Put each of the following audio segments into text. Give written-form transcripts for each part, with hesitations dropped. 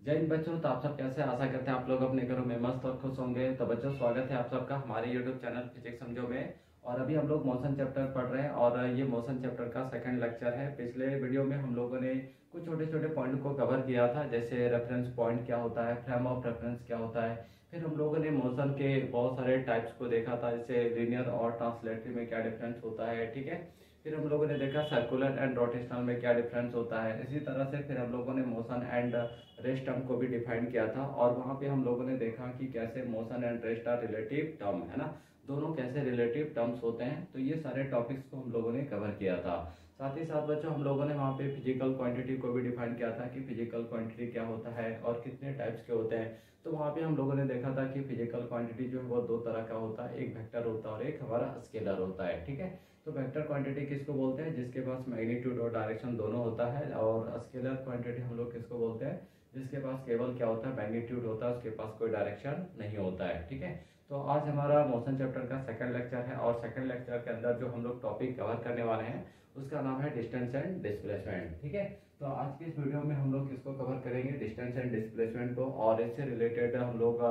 जय हिंद बच्चों। तो आप सब कैसे, आशा करते हैं आप लोग अपने घरों में मस्त और खुश होंगे। तो बच्चों, स्वागत है आप सबका हमारे यूट्यूब चैनल फिजिक्स समझो में। और अभी हम लोग मोशन चैप्टर पढ़ रहे हैं और ये मोशन चैप्टर का सेकंड लेक्चर है। पिछले वीडियो में हम लोगों ने कुछ छोटे छोटे पॉइंट को कवर किया था, जैसे रेफरेंस पॉइंट क्या होता है, फ्रेम ऑफ रेफरेंस क्या होता है। फिर हम लोगों ने मोशन के बहुत सारे टाइप्स को देखा था, जैसे लीनियर और ट्रांसलेटरी में क्या डिफरेंस होता है, ठीक है। फिर हम लोगों ने देखा सर्कुलर एंड रोटेशनल में क्या डिफरेंस होता है। इसी तरह से फिर हम लोगों ने मोशन एंड रेस्ट टर्म को भी डिफाइन किया था, और वहां पे हम लोगों ने देखा कि कैसे motion and rest are relative term है ना, दोनों कैसे रिलेटिव टर्म्स होते हैं। तो ये सारे टॉपिक्स को हम लोगों ने कवर किया था। साथ ही साथ बच्चों, हम लोगों ने वहाँ पे फिजिकल क्वांटिटी को भी डिफाइन किया था कि फिजिकल क्वांटिटी क्या होता है और कितने टाइप्स के होते हैं। तो वहाँ पे हम लोगों ने देखा था कि फिजिकल क्वांटिटी जो है वो दो तरह का होता है, एक वेक्टर होता है और एक हमारा स्केलर होता है, ठीक है। तो वेक्टर क्वांटिटी किसको बोलते हैं, जिसके पास मैग्नीट्यूड और डायरेक्शन दोनों होता है। और स्केलर क्वांटिटी हम लोग किसको बोलते हैं, जिसके पास केवल क्या होता है, मैग्नीट्यूड होता है, उसके पास कोई डायरेक्शन नहीं होता है, ठीक है। तो आज हमारा मोशन चैप्टर का सेकंड लेक्चर है, और सेकंड लेक्चर के अंदर जो हम लोग टॉपिक कवर करने वाले हैं उसका नाम है डिस्टेंस एंड डिस्प्लेसमेंट, ठीक है। तो आज की इस वीडियो में हम लोग किसको कवर करेंगे, डिस्टेंस एंड डिस्प्लेसमेंट को, और इससे रिलेटेड हम लोग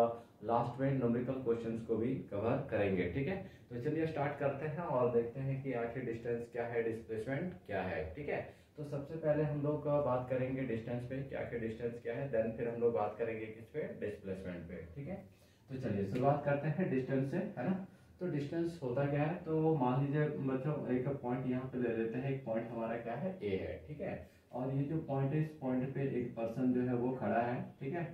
लास्ट में न्यूमेरिकल क्वेश्चंस को भी कवर करेंगे, ठीक है। तो चलिए स्टार्ट करते हैं और देखते हैं कि आखिर डिस्टेंस क्या है, डिस्प्लेसमेंट क्या है, ठीक है। तो सबसे पहले हम लोग बात करेंगे डिस्टेंस पे, क्या क्या डिस्टेंस क्या है, देन फिर हम लोग बात करेंगे किस पे, डिस्प्लेसमेंट पे, ठीक है। तो चलिए शुरुआत करते हैं डिस्टेंस से, है ना। तो डिस्टेंस होता क्या है, तो मान लीजिए बच्चों एक पॉइंट यहाँ पे ले लेते हैं, एक पॉइंट हमारा क्या है, ए है, ठीक है। और ये जो पॉइंट है, इस पॉइंट पे एक पर्सन जो है वो खड़ा है, ठीक है।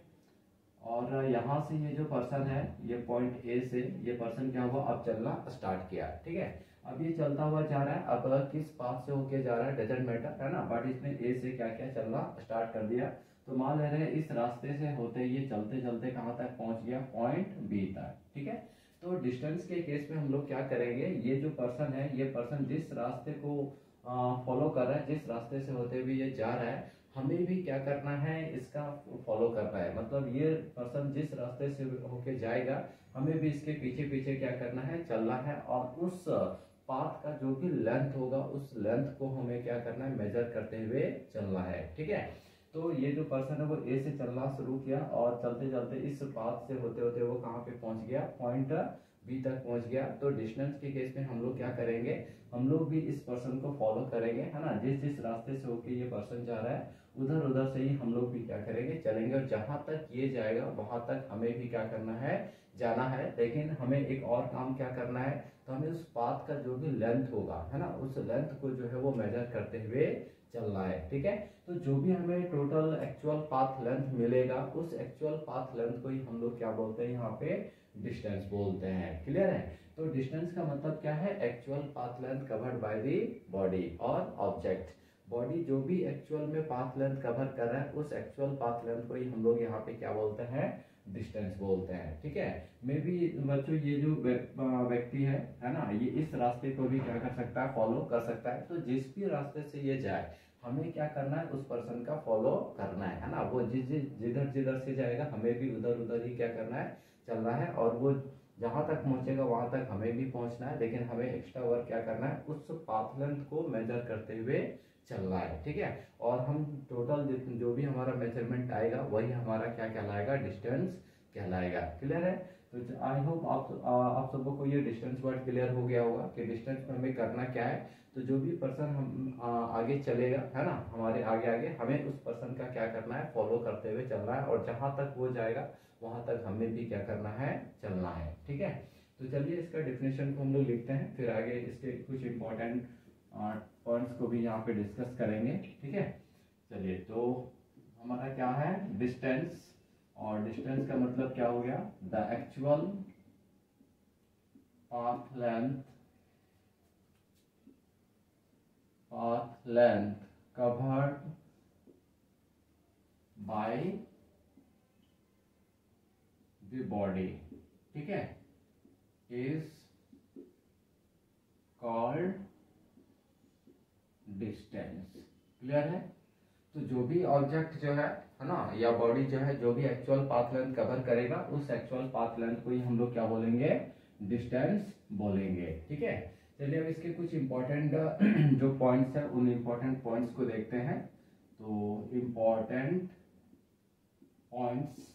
और यहाँ से ये जो पर्सन है, ये पॉइंट ए से ये पर्सन क्या हुआ, अब चलना स्टार्ट किया, ठीक है। अब ये चलता हुआ जा रहा है, अब किस पाथ से होके जा रहा है डजेंट मैटर, है ना, बट इसने ए से क्या क्या चलना स्टार्ट कर दिया। तो मान ले रहे हैं इस रास्ते से होते ये चलते चलते कहाँ तक पहुंच गया, पॉइंट बी तक, ठीक है। तो डिस्टेंस के केस में हम लोग क्या करेंगे, ये जो पर्सन है, ये पर्सन जिस रास्ते को फॉलो कर रहा है, जिस रास्ते से होते हुए ये जा रहा है, हमें भी क्या करना है, इसका फॉलो करना है। मतलब ये पर्सन जिस रास्ते से होके जाएगा, हमें भी इसके पीछे पीछे क्या करना है, चलना है। और उस पाथ का जो भी लेंथ होगा, उस लेंथ को हमें क्या करना है, मेजर करते हुए चलना है, ठीक है। तो ये जो पर्सन है वो ए से चलना शुरू किया, और चलते चलते इस पाथ से होते होते वो कहाँ पे पहुंच गया, पॉइंट बी तक पहुंच गया। तो डिस्टेंस के केस में हम लोग क्या करेंगे, हम लोग भी इस पर्सन को फॉलो करेंगे, है ना। जिस जिस रास्ते से होके ये पर्सन जा रहा है, उधर उधर से ही हम लोग भी क्या करेंगे, चलेंगे। और जहां तक ये जाएगा वहां तक हमें भी क्या करना है, जाना है। लेकिन हमें एक और काम क्या करना है, तो हमें उस पाथ का जो भी लेंथ होगा, है ना, उस लेंथ को जो है वो मेजर करते हुए चलना है, ठीक है। तो जो भी हमें टोटल एक्चुअल पाथ लेंथ मिलेगा, उस एक्चुअल पाथ लेंथ को ही हम लोग क्या बोलते हैं, यहाँ पे डिस्टेंस बोलते हैं। क्लियर है। तो डिस्टेंस का मतलब क्या है, actual path length covered by the body और ऑब्जेक्ट। बॉडी जो भी एक्चुअल में पाथ लेंथ कवर कर रहा है, उस एक्चुअल पाथ लेंथ को ही हम लोग यहाँ पे क्या बोलते हैं, डिस्टेंस बोलते हैं, ठीक है। मे भी बच्चों ये जो व्यक्ति है ना, ये इस रास्ते को भी क्या कर सकता है, फॉलो कर सकता है। तो जिस भी रास्ते से ये जाए, हमें क्या करना है, उस पर्सन का फॉलो करना है ना। वो जिधर जिधर से जाएगा, हमें भी उधर उधर ही क्या करना है, चलना है। और वो जहां तक पहुंचेगा वहां तक हमें भी पहुंचना है, लेकिन हमें एक्स्ट्रा वर्क क्या करना है, उस पाथ लेंथ को मेजर करते हुए चलना है, ठीक है। और हम टोटल जो भी हमारा मेजरमेंट आएगा, वही हमारा क्या कहलाएगा, डिस्टेंस कहलाएगा। क्लियर है। तो आई होप आप सबको को ये डिस्टेंस वर्ड क्लियर हो गया होगा कि डिस्टेंस में हमें करना क्या है। तो जो भी पर्सन हम आगे चलेगा, है ना, हमारे आगे आगे, हमें उस पर्सन का क्या करना है, फॉलो करते हुए चलना है। और जहां तक वो जाएगा वहां तक हमें भी क्या करना है, चलना है, ठीक है। तो चलिए इसका डिफिनेशन को हम लोग लिखते हैं, फिर आगे इसके कुछ इंपॉर्टेंट पॉइंट्स को भी यहाँ पे डिस्कस करेंगे, ठीक है। चलिए, तो हमारा क्या है, डिस्टेंस। और डिस्टेंस का मतलब क्या हो गया, the actual path length covered by the body, ठीक है, इज कॉल्ड डिस्टेंस। क्लियर है। तो जो भी ऑब्जेक्ट जो है ना, या बॉडी जो है, जो भी एक्चुअल पाथ लेंथ कवर करेगा, उस एक्चुअल पाथ लेंथ को ही हम लोग क्या बोलेंगे, डिस्टेंस बोलेंगे, ठीक है। चलिए अब इसके कुछ इंपॉर्टेंट जो पॉइंट्स है, उन इंपॉर्टेंट पॉइंट्स को देखते हैं। तो इंपॉर्टेंट पॉइंट्स,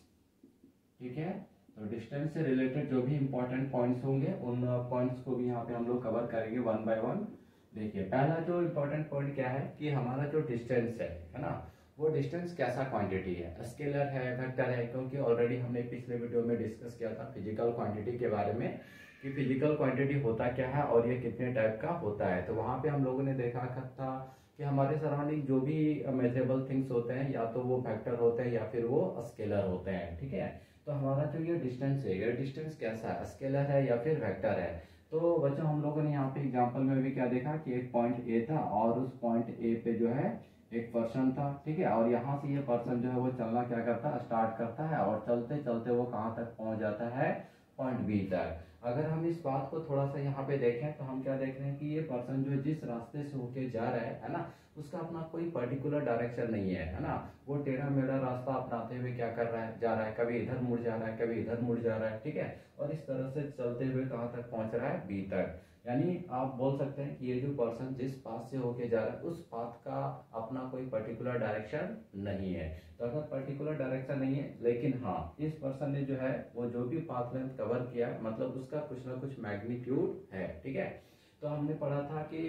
ठीक है। तो डिस्टेंस से रिलेटेड जो भी इंपॉर्टेंट पॉइंट्स होंगे उन पॉइंट्स को भी यहाँ पे हम लोग कवर करेंगे वन बाय वन। देखिए पहला जो इम्पोर्टेंट पॉइंट क्या है कि हमारा जो डिस्टेंस है ना, वो डिस्टेंस कैसा क्वांटिटी है, स्केलर है, वेक्टर है। क्योंकि ऑलरेडी हमने पिछले वीडियो में डिस्कस किया था फिजिकल क्वांटिटी के बारे में कि फिजिकल क्वांटिटी होता क्या है और ये कितने टाइप का होता है। तो वहां पे हम लोगों ने देखा था कि हमारे सराउंडिंग जो भी मेजरेबल थिंग्स होते हैं या तो वो वेक्टर होते हैं या फिर वो स्केलर होते हैं, ठीक है। तो हमारा जो ये डिस्टेंस है, ये डिस्टेंस कैसा है, स्केलर है या फिर वेक्टर है। तो बच्चों हम लोगों ने यहाँ पे एग्जांपल में भी क्या देखा कि एक पॉइंट ए था और उस पॉइंट ए पे जो है एक पर्सन था, ठीक है। और यहाँ से ये पर्सन जो है वो चलना क्या करता है, स्टार्ट करता है और चलते चलते वो कहाँ तक पहुंच जाता है, पॉइंट बी तक। अगर हम इस बात को थोड़ा सा यहाँ पे देखें तो हम क्या देख रहे हैं कि ये पर्सन जो जिस रास्ते से होके जा रहा है ना, उसका अपना कोई पर्टिकुलर डायरेक्शन नहीं है ना। वो टेढ़ा मेढ़ा रास्ता अपनाते हुए क्या कर रहा है, जा रहा है, कभी इधर मुड़ जा रहा है, कभी इधर मुड़ जा रहा है, ठीक है। और इस तरह से चलते हुए कहाँ तक पहुंच रहा है, बी तक। यानी आप बोल सकते हैं कि ये जो पर्सन जिस पाथ से होके जा रहा है उस पाथ का अपना कोई पर्टिकुलर डायरेक्शन नहीं है। तो अगर पर्टिकुलर डायरेक्शन नहीं है, लेकिन हाँ इस पर्सन ने जो है वो जो भी पाथ लेंथ कवर किया मतलब उसका कुछ ना कुछ मैग्नीट्यूड है, ठीक है। तो हमने पढ़ा था कि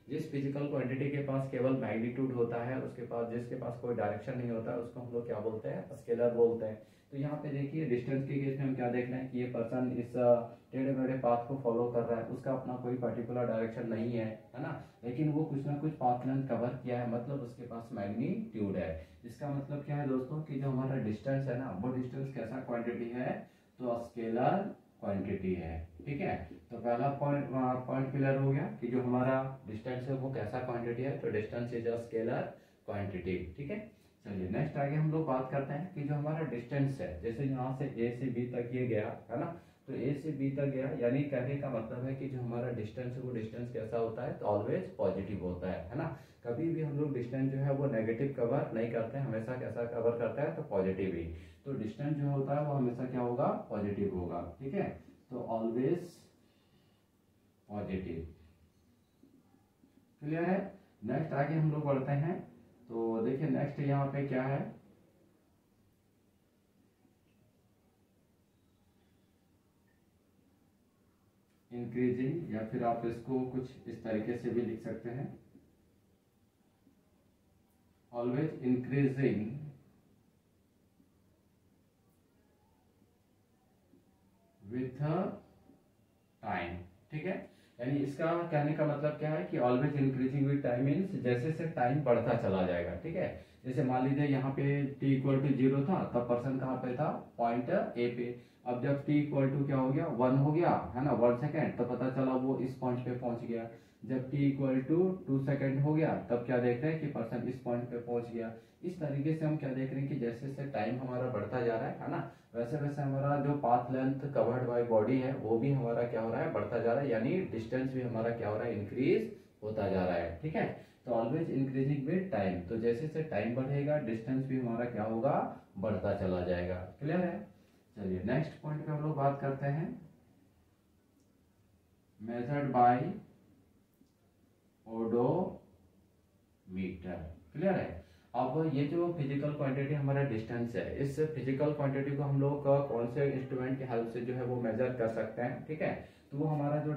जिस फिजिकल क्वांटिटी के पास केवल मैग्नीट्यूड होता है, उसके पास जिसके पास कोई डायरेक्शन नहीं होता, उसको हम लोग क्या बोलते हैं, स्केलर बोलते हैं। तो यहाँ पे देखिए डिस्टेंस के केस में हम क्या देख रहे हैं कि ये पर्सन इस टेढ़े मेढ़े पाथ को फॉलो कर रहा है, उसका अपना कोई पर्टिकुलर डायरेक्शन नहीं है ना, लेकिन वो कुछ ना कुछ पाथ लेंथ कवर किया है, मतलब उसके पास मैग्नीट्यूड है। इसका मतलब क्या है दोस्तों कि जो हमारा डिस्टेंस है ना, वो डिस्टेंस कैसा क्वांटिटी है, तो स्केलर क्वांटिटी है, ठीक है। तो पहला पॉइंट क्लियर हो गया कि जो हमारा डिस्टेंस है वो कैसा क्वांटिटी है, तो distance is a scalar quantity, ठीक है। चलिए नेक्स्ट आगे हम लोग बात करते हैं कि जो हमारा डिस्टेंस है, जैसे यहाँ से ए से बी तक ये गया है ना, तो ए से बी तक गया, यानी कहने का मतलब है कि जो हमारा डिस्टेंस है वो डिस्टेंस कैसा होता है, तो ऑलवेज पॉजिटिव होता है ना। कभी भी हम लोग डिस्टेंस जो है वो नेगेटिव कवर नहीं करते हैं, हमेशा कैसा कवर करता है, तो पॉजिटिव ही। तो डिस्टेंस जो होता है वो हमेशा क्या होगा, पॉजिटिव होगा, ठीक है। तो ऑलवेज पॉजिटिव, क्लियर है। नेक्स्ट आगे हम लोग बढ़ते हैं। तो देखिए नेक्स्ट यहाँ पे क्या है, इंक्रीजिंग, या फिर आप इसको कुछ इस तरीके से भी लिख सकते हैं, ऑलवेज इंक्रीजिंग विथ टाइम, ठीक है। यानी इसका कहने का मतलब क्या है कि always increasing with time means जैसे से टाइम बढ़ता चला जाएगा, ठीक है। जैसे मान लीजिए यहाँ पे t इक्वल टू 0 था, तब पर्सन कहाँ पे था, पॉइंट ए पे। अब जब t इक्वल टू क्या हो गया, 1 हो गया है ना, 1 सेकेंड, तो पता चला वो इस पॉइंट पे पहुंच गया। जब t इक्वल टू 2 सेकेंड हो गया, तब क्या देख रहे हैं कि पर्सन इस पॉइंट पे पहुंच गया। इस तरीके से हम क्या देख रहे हैं कि जैसे जैसे टाइम हमारा बढ़ता जा रहा है ना, वैसे वैसे हमारा जो path length covered by body है वो भी हमारा क्या हो रहा है, बढ़ता जा रहा है। यानी डिस्टेंस भी हमारा क्या हो रहा है, इंक्रीज होता जा रहा है, ठीक है। तो ऑलवेज इंक्रीजिंग विद टाइम, तो जैसे जैसे टाइम बढ़ेगा डिस्टेंस भी हमारा क्या होगा, बढ़ता चला जाएगा, क्लियर है। चलिए नेक्स्ट पॉइंट पे हम लोग बात करते हैं, मेजर्ड बाय ओडोमीटर, क्लियर है। अब ये जो फिजिकल क्वांटिटी हमारा डिस्टेंस है, इस फिजिकल क्वांटिटी को हम लोग कौन से इंस्ट्रूमेंट की हेल्प से जो है वो मेजर कर सकते हैं, ठीक है। तो वो हमारा जो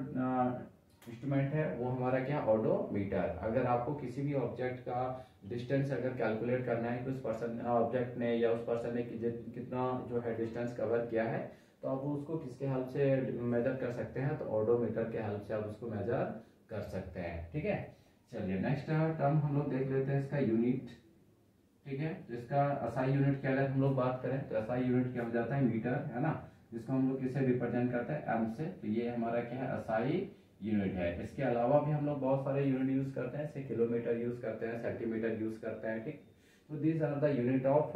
इंस्ट्रूमेंट है वो हमारा क्या, ओडोमीटर। अगर आपको किसी भी ऑब्जेक्ट का डिस्टेंस अगर कैलकुलेट करना है कि उस पर्सन ऑब्जेक्ट ने या उस पर्सन ने कितना जो है डिस्टेंस कवर किया है, तो आप उसको किसके हेल्प से मेजर कर सकते हैं, तो ओडोमीटर के हेल्प से आप उसको मेजर कर सकते हैं, ठीक है। चलिए नेक्स्ट टर्म हम लोग देख लेते हैं, इसका यूनिट, ठीक है। जिसका एसआई यूनिट की अगर हम लोग बात करें तो एसआई यूनिट क्या हो जाता है, मीटर, है ना, जिसको हम लोग किससे रिप्रेजेंट करते हैं, एम से। तो ये हमारा क्या है, एसआई यूनिट है। इसके अलावा भी हम लोग बहुत सारे यूनिट यूज करते हैं, जैसे किलोमीटर यूज करते हैं, सेंटीमीटर यूज करते हैं, ठीक। तो these are the unit of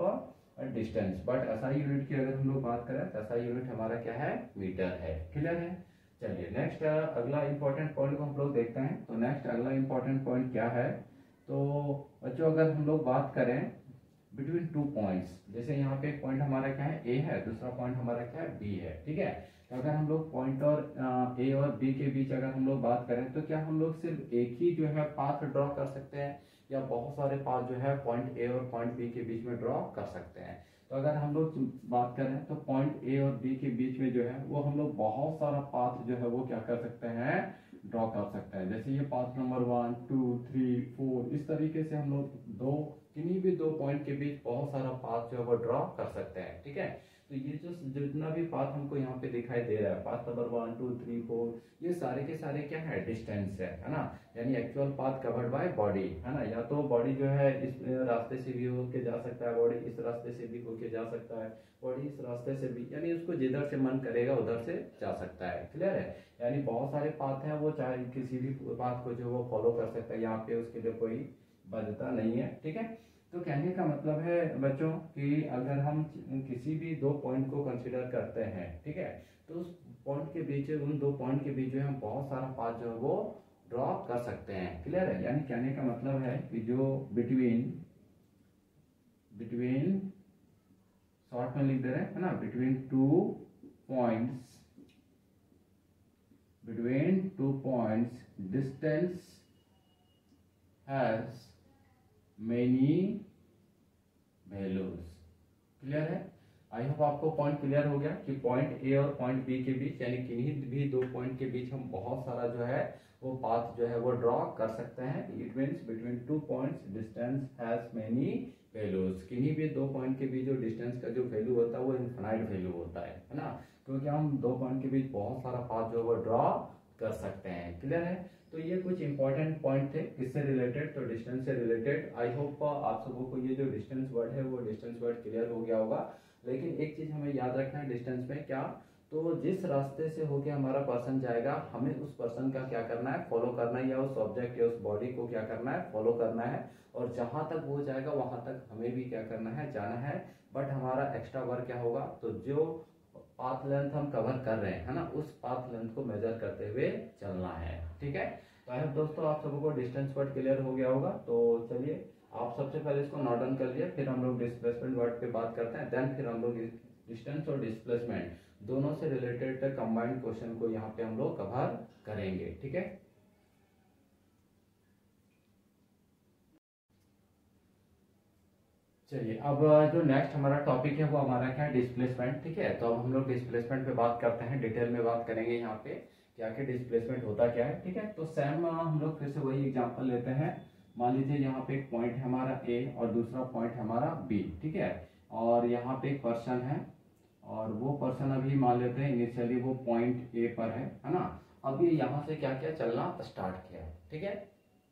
distance, but SI unit की अगर हम लोग बात करें तो एसआई यूनिट हमारा क्या है, मीटर है, क्लियर है। चलिए नेक्स्ट अगला इंपॉर्टेंट पॉइंट को हम लोग देखते हैं। तो नेक्स्ट अगला इंपॉर्टेंट पॉइंट क्या है, तो बच्चों अगर हम लोग बात करें बिटवीन टू पॉइंट्स, जैसे यहाँ पे एक पॉइंट हमारा क्या है, ए है, दूसरा पॉइंट हमारा क्या है, बी है, ठीक है। तो अगर हम लोग पॉइंट और ए और बी के बीच अगर हम लोग बात करें तो क्या हम लोग सिर्फ एक ही जो है पाथ ड्रॉ कर सकते हैं, या बहुत सारे पाथ जो है पॉइंट ए और पॉइंट बी के बीच में ड्रॉ कर सकते हैं। तो अगर हम लोग बात करें तो पॉइंट ए और बी के बीच में जो है वो हम लोग बहुत सारा पाथ जो है वो क्या कर सकते हैं, ड्रॉ कर सकते हैं। जैसे ये पाथ नंबर 1 2 3 4 इस तरीके से हम लोग किन्हीं भी दो पॉइंट के बीच बहुत सारा पाथ जो है वो ड्रॉ कर सकते हैं। ठीक है, तो ये जो जितना भी पाथ हमको यहाँ पे दिखाई दे रहा है, पाथ नंबर 1 2 3 4, ये सारे के सारे क्या है, डिस्टेंस है ना, यानी actual path covered by body, है ना। या तो बॉडी जो है इस रास्ते से भी होके जा सकता है, बॉडी इस रास्ते से भी होके जा सकता है, बॉडी इस रास्ते से भी, यानी उसको जिधर से मन करेगा उधर से जा सकता है। क्लियर है, यानी बहुत सारे पाथ हैं, वो चाहे किसी भी पाथ को जो वो फॉलो कर सकता है, यहाँ पे उसके लिए कोई बाध्यता नहीं है। ठीक है, तो कहने का मतलब है बच्चों कि अगर हम किसी भी दो पॉइंट को कंसीडर करते हैं, ठीक है, तो उस पॉइंट के बीच, उन दो पॉइंट के बीच जो है हम बहुत सारा पाथ जो है वो ड्रॉ कर सकते हैं। क्लियर है, यानी कहने का मतलब है कि जो बिटवीन शॉर्ट में लिख दे रहे हैं, है ना, between two points distance has many values. Clear है, आई होप आपको पॉइंट क्लियर हो गया कि पॉइंट ए और पॉइंट बी के बीच, यानी किन्हीं भी दो पॉइंट के बीच हम बहुत सारा जो है वो पाथ जो है वो ड्रॉ कर सकते हैं। It means between two points distance has many values. किन्हीं भी दो पॉइंट के बीच जो डिस्टेंस का जो वैल्यू होता है वो इनफाइनाइट वैल्यू होता है ना, क्योंकि हम दो पॉइंट के बीच बहुत सारा पाथ जो है वो ड्रॉ कर सकते हैं। क्लियर है, तो ये कुछ इंपॉर्टेंट पॉइंट थे किससे रिलेटेड, तो डिस्टेंस से रिलेटेड। आई होप आप सबों को ये जो डिस्टेंस वर्ड है वो डिस्टेंस वर्ड क्लियर हो गया होगा। लेकिन एक चीज हमें याद रखना है डिस्टेंस में, क्या, तो जिस रास्ते से होके हमारा पर्सन जाएगा, हमें उस पर्सन का क्या करना है, फॉलो करना है, या उस ऑब्जेक्ट या उस बॉडी को क्या करना है, फॉलो करना है। और जहां तक वो जाएगा वहां तक हमें भी क्या करना है, जाना है। बट हमारा एक्स्ट्रा वर्क क्या होगा, तो जो पाथ लेंथ हम कवर कर रहे हैं, है ना, उस पाथ लेंथ को मेजर करते हुए चलना है। ठीक है, तो आई होप दोस्तों आप सबको को डिस्टेंस वर्ड क्लियर हो गया होगा। तो चलिए आप सबसे पहले इसको नोट डाउन कर लिए, फिर हम लोग डिस्प्लेसमेंट वर्ड पे बात करते हैं, देन फिर हम लोग डिस्टेंस और डिस्प्लेसमेंट दोनों से रिलेटेड कंबाइंड क्वेश्चन को यहाँ पे हम लोग कवर करेंगे। ठीक है, चलिए अब जो नेक्स्ट हमारा टॉपिक है वो हमारा क्या है, डिस्प्लेसमेंट। ठीक है, तो अब हम लोग डिस्प्लेसमेंट पे बात करते हैं, डिटेल में बात करेंगे यहाँ पे कि आखिर डिस्प्लेसमेंट होता क्या है। ठीक है, तो सेम हम लोग फिर से वही एग्जांपल लेते हैं। मान लीजिए यहाँ पे एक पॉइंट है हमारा ए और दूसरा पॉइंट है हमारा बी। ठीक है, और यहाँ पे एक पर्सन है और वो पर्सन अभी मान लेते हैं इनिशियली वो पॉइंट ए पर है ना। अब ये यहाँ से क्या क्या चलना स्टार्ट किया। ठीक है,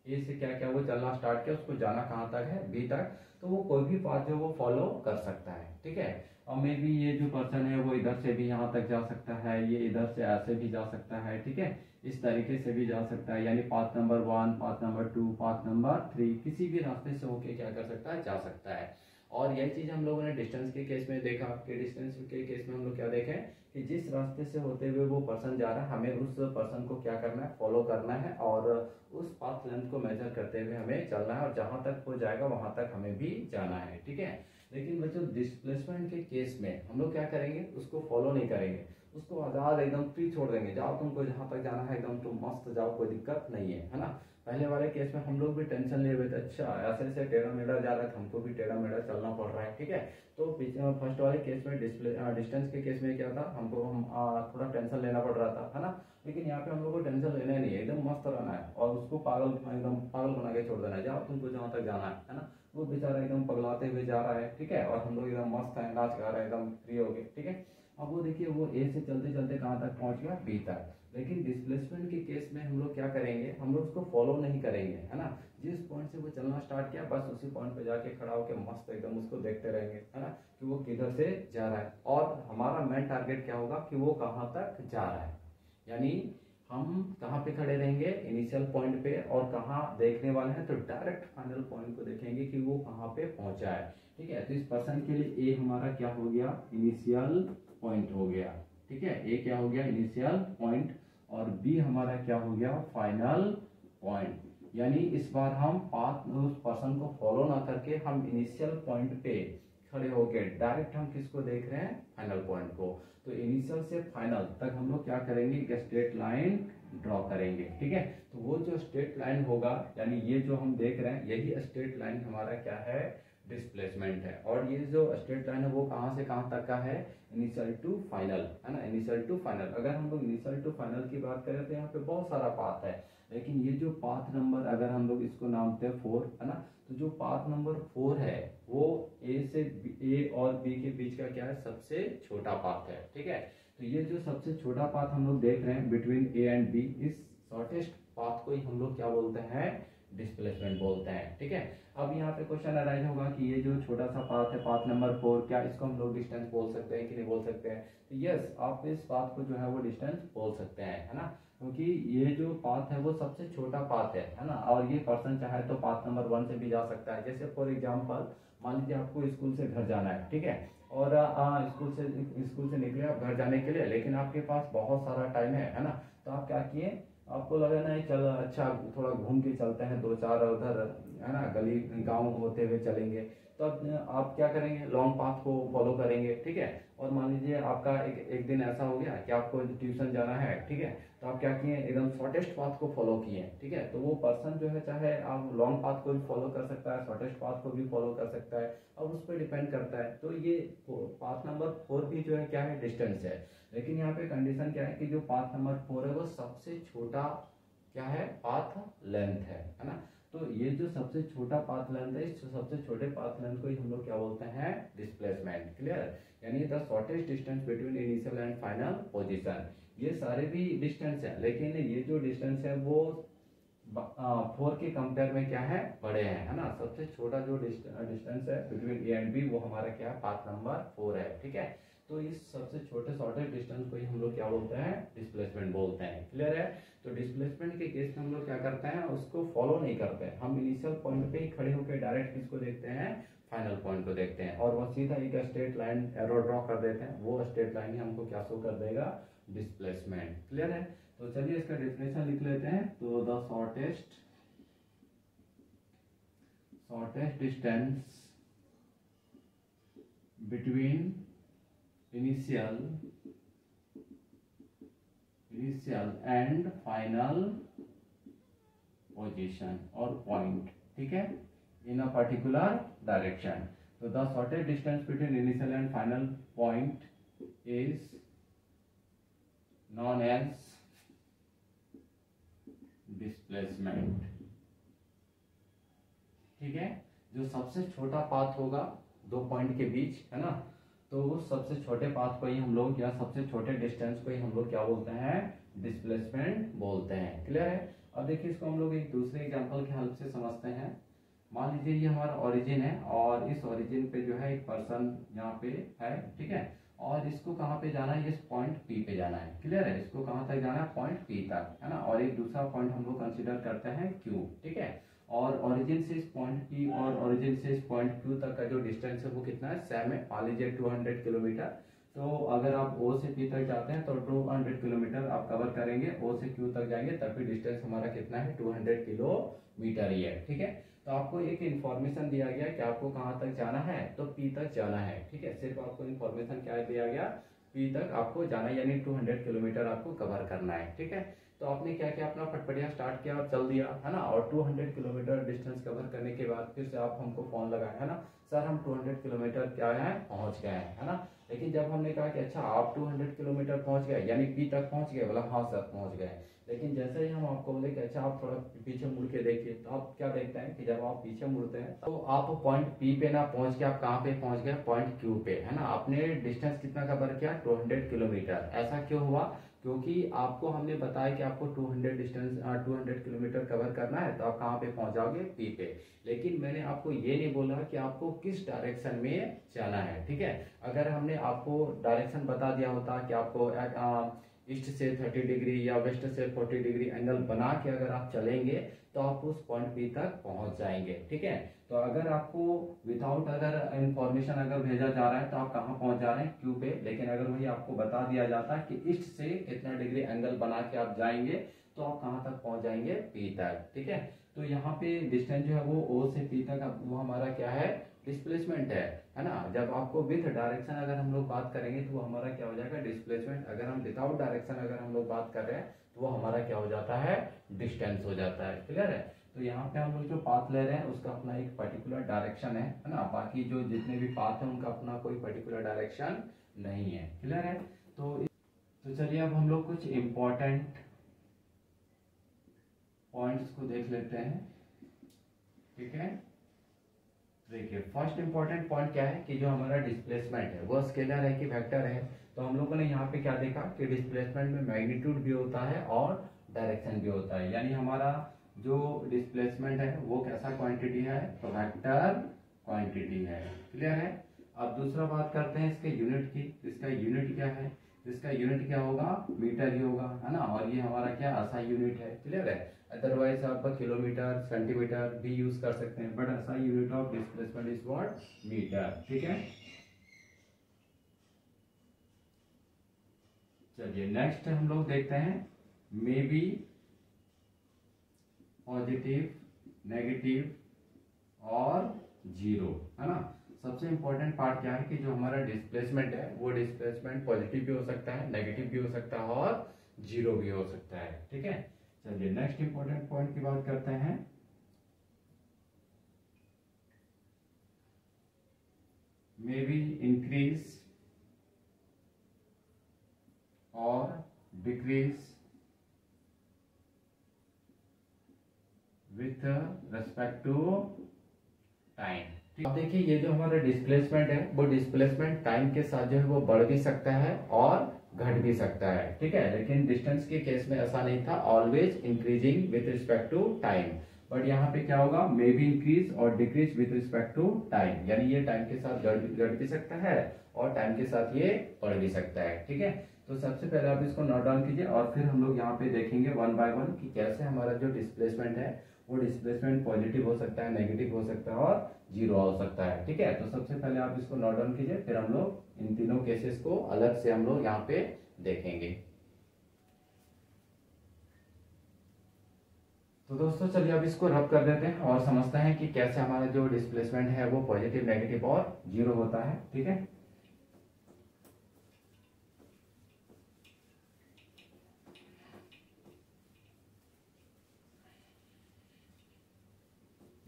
ए से क्या क्या वो चलना स्टार्ट किया, उसको जाना कहाँ तक है, बी तक। तो वो कोई भी पाथ जो वो फॉलो कर सकता है। ठीक है, और मे बी ये जो पर्सन है वो इधर से भी यहाँ तक जा सकता है, ये इधर से ऐसे भी जा सकता है। ठीक है, इस तरीके से भी जा सकता है, यानी path number 1 path number 2 path number 3 किसी भी रास्ते से होके क्या कर सकता है, जा सकता है। और यही चीज हम लोगों ने डिस्टेंस के केस में देखा कि डिस्टेंस के केस में हम लोग क्या देखें कि जिस रास्ते से होते हुए वो पर्सन जा रहा है, हमें उस पर्सन को क्या करना है, फॉलो करना है, और उस पाथ लेंथ को मेजर करते हुए हमें चलना है, और जहां तक वो जाएगा वहां तक हमें भी जाना है। ठीक है, लेकिन बच्चों डिस्प्लेसमेंट के केस में हम लोग क्या करेंगे, उसको फॉलो नहीं करेंगे, उसको आजाद एकदम फ्री छोड़ देंगे, जाओ तुमको जहां तक जाना है एकदम तुम मस्त जाओ, कोई दिक्कत नहीं है ना। पहले वाले केस में हम लोग भी टेंशन लिए हुए थे, अच्छा ऐसे ऐसे टेढ़ा मेढ़ा जा रहा है, हमको भी टेढ़ा मेढ़ा चलना पड़ रहा है। ठीक है, तो फर्स्ट वाले केस में डिस्टेंस के केस में क्या था, हमको थोड़ा टेंशन लेना पड़ रहा था, है ना। लेकिन यहाँ पे हम लोग को टेंशन लेना नहीं है, एकदम मस्त रहना है और उसको एकदम पागल बना के छोड़ देना है, जाओ तुमको जहाँ तक जाना है ना। वो बेचारा एकदम पगलाते हुए जा रहा है। ठीक है, और हम लोग एकदम मस्त है, नाच गा रहे हैं, एकदम फ्री हो गए। ठीक है, अब वो देखिए वो ए से चलते चलते कहाँ तक पहुंच गया, बी तक। लेकिन डिस्प्लेसमेंट के केस में हम लोग क्या करेंगे, हम लोग उसको फॉलो नहीं करेंगे, है ना। जिस पॉइंट से वो चलना स्टार्ट किया बस उसी पॉइंट पे जाके खड़ा होकर मस्त एकदम उसको देखते रहेंगे, है ना, कि वो किधर से जा रहा है, और हमारा मेन टारगेट क्या होगा कि वो कहाँ तक जा रहा है। यानी हम कहाँ पे खड़े रहेंगे, इनिशियल पॉइंट पे, और कहाँ देखने वाले हैं, तो डायरेक्ट फाइनल पॉइंट को देखेंगे कि वो कहाँ पे पहुंचा है। ठीक है, तो इस पर्सन के लिए ए हमारा क्या हो गया, इनिशियल पॉइंट हो गया। ठीक है, ए क्या हो गया, इनिशियल पॉइंट, और बी हमारा क्या हो गया, फाइनल पॉइंट। यानी इस बार हम पाथ उस पर्सन को फॉलो ना करके हम इनिशियल पॉइंट पे खड़े होके डायरेक्ट हम किसको देख रहे हैं, फाइनल पॉइंट को। तो इनिशियल से फाइनल तक हम लोग क्या करेंगे, एक स्ट्रेट लाइन ड्रॉ करेंगे। ठीक है, तो वो जो स्ट्रेट लाइन होगा, यानी ये जो हम देख रहे हैं यही स्ट्रेट लाइन हमारा क्या है, डिस्प्लेसमेंट है। और ये जो स्ट्रेट लाइन है वो कहाँ से कहाँ तक का है, इनिशियल टू फाइनल, है ना, इनिशियल टू फाइनल। अगर हम लोग इनिशियल टू फाइनल की बात करें तो यहाँ पे बहुत सारा पाथ है, लेकिन ये जो पाथ नंबर अगर हम लोग इसको नामते हैं 4, है ना, तो जो पाथ नंबर 4 है वो ए और बी के बीच का क्या है, सबसे छोटा पाथ है, ठीक है। तो ये जो सबसे छोटा पाथ हम लोग देख रहे हैं बिटवीन ए एंड बी, इस शॉर्टेस्ट पाथ को ही हम लोग क्या बोलते हैं, डिस्प्लेसमेंट बोलते हैं, ठीक है। अब यहाँ पे क्वेश्चन अराइज होगा कि ये जो छोटा सा पाथ है, पाथ नंबर 4, क्या इसको हम लोग डिस्टेंस बोल सकते हैं कि नहीं बोल सकते हैं? तो यस, आप इस पाथ को जो है वो डिस्टेंस बोल सकते हैं, है ना, क्योंकि ये जो पाथ है वो सबसे छोटा पाथ है ना। और ये पर्सन चाहे तो पाथ नंबर 1 से भी जा सकता है। जैसे फॉर एग्जांपल मान लीजिए आपको स्कूल से घर जाना है, ठीक है, और स्कूल से निकले आप घर जाने के लिए, लेकिन आपके पास बहुत सारा टाइम है ना, तो आप क्या किए, आपको लगा ना चल अच्छा थोड़ा घूम के चलते हैं, 2-4 उधर, है ना, गली गांव होते हुए चलेंगे, तो अब आप क्या करेंगे, लॉन्ग पाथ को फॉलो करेंगे, ठीक है। और मान लीजिए आपका एक दिन ऐसा हो गया कि आपको ट्यूशन जाना है, ठीक है, तो आप क्या किए, एकदम शॉर्टेस्ट पाथ को फॉलो किए, ठीक है। तो वो पर्सन जो है चाहे आप लॉन्ग पाथ को भी फॉलो कर सकता है, शॉर्टेस्ट पाथ को भी फॉलो कर सकता है, अब उस पर डिपेंड करता है। तो ये पाथ नंबर 4 भी जो है क्या है, डिस्टेंस है। लेकिन यहाँ पे कंडीशन क्या है कि जो पाथ नंबर 4 है वो सबसे छोटा क्या है, पाथ लेंथ है ना। तो ये जो सबसे छोटा पाथ लेंथ है, इस सबसे छोटे पाथ लेंथ को ही हम लोग क्या बोलते हैं, डिस्प्लेसमेंट। क्लियर, यानी the shortest distance between initial and final position. ये सारे भी डिस्टेंस है, लेकिन ये जो डिस्टेंस है वो 4 के कंपेयर में क्या है, बड़े हैं, है ना। सबसे छोटा जो डिस्टेंस है बिटवीन ए एंड बी वो हमारा क्या है, पाथ नंबर 4 है, ठीक है। तो इस सबसे छोटे शॉर्टेस्ट डिस्टेंस को ही हम लोग क्या बोलते हैं, डिस्प्लेसमेंट बोलते हैं। क्लियर है। तो डिस्प्लेसमेंट के केस में हम लोग क्या करते हैं, उसको फॉलो नहीं करते हैं, हम इनिशियल पॉइंट पे ही खड़े होकर डायरेक्ट किसको देखते हैं, फाइनल पॉइंट को देखते हैं, और वो सीधा एक स्ट्रेट लाइन एरो ड्रॉ कर देते हैं, वो स्ट्रेट लाइन ही हमको क्या शो कर देगा, डिस्प्लेसमेंट। क्लियर है। तो चलिए इसका डेफिनेशन लिख लेते हैं। तो the shortest distance between initial and final position और पॉइंट, ठीक है, इन अ पर्टिकुलर डायरेक्शन। तो the shortest distance between initial and final point is known as displacement, ठीक है। जो सबसे छोटा पाथ होगा 2 पॉइंट के बीच, है ना, तो उस सबसे छोटे पाथ को ही हम लोग या सबसे छोटे डिस्टेंस को ही हम लोग क्या बोलते हैं, डिस्प्लेसमेंट बोलते हैं। क्लियर है। अब देखिए इसको हम लोग एक दूसरे एग्जांपल की हेल्प से समझते हैं। मान लीजिए ये हमारा ओरिजिन है और इस ओरिजिन पे जो है एक पर्सन यहाँ पे है, ठीक है, और इसको कहाँ पे जाना है, इस पॉइंट पी पे जाना है। क्लियर है। इसको कहाँ तक जाना है, पॉइंट पी तक, है ना। और एक दूसरा पॉइंट हम लोग कंसिडर करते हैं क्यू, ठीक है। और ओरिजिन से इस पॉइंट पी और ओरिजिन से इस पॉइंट क्यू तक का जो डिस्टेंस है वो कितना है, सेम है, मान लीजिए 200 किलोमीटर। तो अगर आप ओ से पी तक जाते हैं तो 200 किलोमीटर आप कवर करेंगे, ओ से क्यू तक जाएंगे तब भी डिस्टेंस हमारा कितना है, 200 किलोमीटर ही है, ठीक है। तो आपको एक इन्फॉर्मेशन दिया गया कि आपको कहाँ तक जाना है, तो पी तक जाना है, ठीक है। सिर्फ आपको इन्फॉर्मेशन क्या दिया गया, पी तक आपको जाना है, यानी 200 किलोमीटर आपको कवर करना है, ठीक है। तो आपने क्या किया, अपना फटफटिया स्टार्ट किया और चल दिया, है ना। और 200 किलोमीटर डिस्टेंस कवर करने के बाद फिर से आप हमको फोन लगाए, है ना, सर हम 200 किलोमीटर क्या है, पहुंच गए हैं, है ना। लेकिन जब हमने कहा कि अच्छा आप 200 किलोमीटर पहुंच गए, यानी पी तक पहुंच गए, बोला हाँ सर पहुंच गए। लेकिन जैसे ही हम आपको बोले कि अच्छा आप थोड़ा पीछे मुड़ के देखिए, तो आप क्या देखते हैं कि जब आप पीछे मुड़ते हैं तो आप पॉइंट पी पे ना पहुंच के आप कहाँ पे पहुंच गए, पॉइंट क्यू पे, है ना। आपने डिस्टेंस कितना कवर किया, 200 किलोमीटर। ऐसा क्यों हुआ, क्योंकि आपको हमने बताया कि आपको 200 किलोमीटर कवर करना है, तो आप कहाँ पे पहुंच जाओगे, पी पे। लेकिन मैंने आपको ये नहीं बोला कि आपको किस डायरेक्शन में जाना है, ठीक है। अगर हमने आपको डायरेक्शन बता दिया होता कि आपको ईस्ट से 30 डिग्री या वेस्ट से 40 डिग्री एंगल बना के अगर आप चलेंगे तो आप उस पॉइंट बी तक पहुंच जाएंगे, ठीक है। तो अगर आपको विदाउट अगर इंफॉर्मेशन अगर भेजा जा रहा है तो आप कहाँ पहुंच जा रहे हैं, क्यू पे। लेकिन अगर वही आपको बता दिया जाता है कि ईस्ट से इतना डिग्री एंगल बना के आप जाएंगे तो आप कहाँ तक पहुंच जाएंगे, पी तक, ठीक है। तो यहाँ पे डिस्टेंस जो है वो ओ से पी तक वो हमारा क्या है, डिस्प्लेसमेंट है ना। जब आपको विथ डायरेक्शन अगर हम लोग बात करेंगे तो वो हमारा क्या हो जाएगा, डिस्प्लेसमेंट। अगर हम विदाउट डायरेक्शन अगर हम लोग बात कर रहे हैं तो वो हमारा क्या हो जाता है, डिस्टेंस हो जाता है। क्लियर है। तो यहाँ पे हम लोग जो पाथ ले रहे हैं उसका अपना एक पर्टिकुलर डायरेक्शन है ना। बाकी जो जितने भी पाथ है उनका अपना कोई पर्टिकुलर डायरेक्शन नहीं है। क्लियर है? तो चलिए अब हम लोग कुछ इम्पोर्टेंट पॉइंट्स को देख लेते हैं। ठीक है, देखिए फर्स्ट इंपॉर्टेंट पॉइंट क्या है कि जो हमारा डिस्प्लेसमेंट है वो स्केलर है कि वेक्टर है। तो हम लोगों ने यहाँ पे क्या देखा कि डिस्प्लेसमेंट में मैग्नीट्यूड भी होता है और डायरेक्शन भी होता है। यानी हमारा जो डिस्प्लेसमेंट है वो कैसा क्वांटिटी है, तो वेक्टर क्वांटिटी है। क्लियर है? अब दूसरा बात करते हैं इसके यूनिट की। इसका यूनिट क्या है? इसका यूनिट क्या होगा, मीटर ही होगा, है ना। और ये हमारा क्या SI यूनिट है। क्लियर है? अदरवाइज आप किलोमीटर सेंटीमीटर भी यूज कर सकते हैं, but SI unit of displacement is what, metre. ठीक है, चलिए नेक्स्ट हम लोग देखते हैं मे बी पॉजिटिव, नेगेटिव और जीरो, है ना। सबसे इंपॉर्टेंट पार्ट क्या है कि जो हमारा डिस्प्लेसमेंट है वो डिस्प्लेसमेंट पॉजिटिव भी हो सकता है, नेगेटिव भी हो सकता है और जीरो भी हो सकता है। ठीक है, चलिए नेक्स्ट इंपॉर्टेंट पॉइंट की बात करते हैं। मे बी इंक्रीज और decrease with respect to time. अब देखिए ये जो हमारा डिस्प्लेसमेंट है वो डिस्प्लेसमेंट टाइम के साथ जो है वो बढ़ भी सकता है और घट भी सकता है। ठीक है, लेकिन डिस्टेंस के केस में ऐसा नहीं था, always increasing with respect to time. But यहाँ पे क्या होगा, मे बी इंक्रीज और decrease with respect to time, यानी ये टाइम के साथ घट भी सकता है और टाइम के साथ ये बढ़ भी सकता है। ठीक है, तो सबसे पहले आप इसको नोट डाउन कीजिए और फिर हम लोग यहाँ पे देखेंगे वन बाय वन कि कैसे हमारा जो डिस्प्लेसमेंट है वो डिस्प्लेसमेंट पॉजिटिव हो सकता है, नेगेटिव हो सकता है और जीरो हो सकता है। ठीक है, तो सबसे पहले आप इसको नोट डाउन कीजिए, फिर हम लोग इन तीनों केसेस को अलग से हम लोग यहाँ पे देखेंगे। तो दोस्तों चलिए अब इसको रब कर देते हैं और समझते हैं कि कैसे हमारा जो डिस्प्लेसमेंट है वो पॉजिटिव, नेगेटिव और जीरो होता है। ठीक है,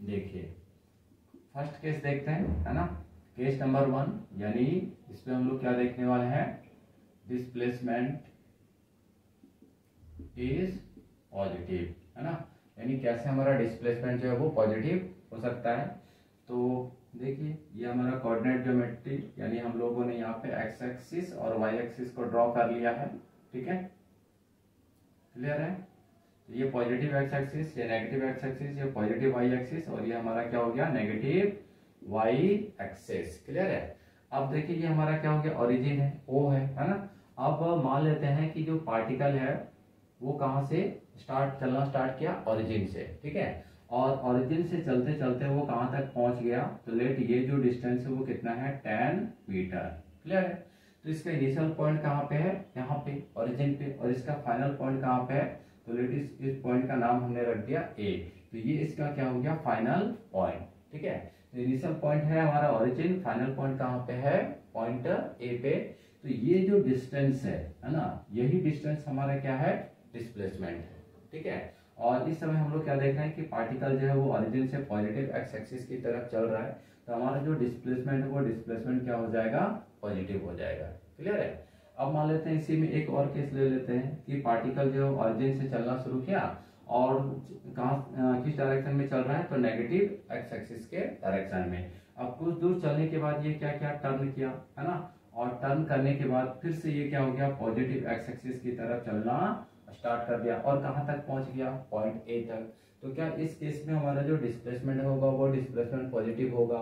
देखिए फर्स्ट केस देखते हैं, है ना। केस नंबर 1, यानी इसमें हम लोग क्या देखने वाले हैं, डिस्प्लेसमेंट इज पॉजिटिव, है ना। यानी कैसे हमारा डिस्प्लेसमेंट जो है वो पॉजिटिव हो सकता है। तो देखिए ये हमारा कोऑर्डिनेट ज्योमेट्री, यानी हम लोगों ने यहाँ पे एक्स एक्सिस और वाई एक्सिस को ड्रॉ कर लिया है। ठीक है, क्लियर है? ये पॉजिटिव एक्स एक्सिस, ये नेगेटिव एक्स एक्सिस, ये पॉजिटिव वाई एक्सिस और ये हमारा क्या हो गया, नेगेटिव वाई एक्सिस। क्लियर है? अब देखिए ये हमारा क्या हो गया, ओरिजिन है, ओ है ना। अब मान लेते हैं कि जो पार्टिकल है वो कहां से चलना स्टार्ट किया, ओरिजिन से। ठीक है, और ओरिजिन से चलते चलते वो कहां तक पहुंच गया, तो लेट ये जो डिस्टेंस है वो कितना है, 10 मीटर। क्लियर है? तो इसका इनिशियल पॉइंट कहाँ पे है, यहाँ पे ओरिजिन पे, और इसका फाइनल पॉइंट कहाँ पे है, तो लेट इस पॉइंट का नाम हमने रख दिया ए। तो ये इसका क्या हो गया, फाइनल पॉइंट। ठीक है, तो इनिशियल पॉइंट है हमारा ओरिजिन, फाइनल पॉइंट कहाँ पे है, पॉइंट ए पे। तो ये जो डिस्टेंस है ना, यही डिस्टेंस हमारा क्या है, डिस्प्लेसमेंट है। ठीक है, और इस समय हम लोग क्या देख रहे हैं कि पार्टिकल जो है वो ओरिजिन से पॉजिटिव एक्स एक्सिस की तरफ चल रहा है। तो हमारा जो डिस्प्लेसमेंट है वो डिस्प्लेसमेंट क्या हो जाएगा, पॉजिटिव हो जाएगा। क्लियर है? अब मान लेते हैं इसी में एक और केस ले लेते हैं कि पार्टिकल जो ओरिजिन से चलना शुरू किया और कहाँ किस डायरेक्शन में चल रहा है, तो नेगेटिव एक्स एक्सिस के डायरेक्शन में। अब कुछ दूर चलने के बाद ये क्या क्या टर्न किया, है ना, और टर्न करने के बाद फिर से ये क्या हो गया, पॉजिटिव एक्स एक्सिस की तरफ चलना स्टार्ट कर दिया और कहां तक पहुंच गया, पॉइंट ए तक। तो क्या इस केस में हमारा जो डिस्प्लेसमेंट होगा वो डिस्प्लेसमेंट पॉजिटिव होगा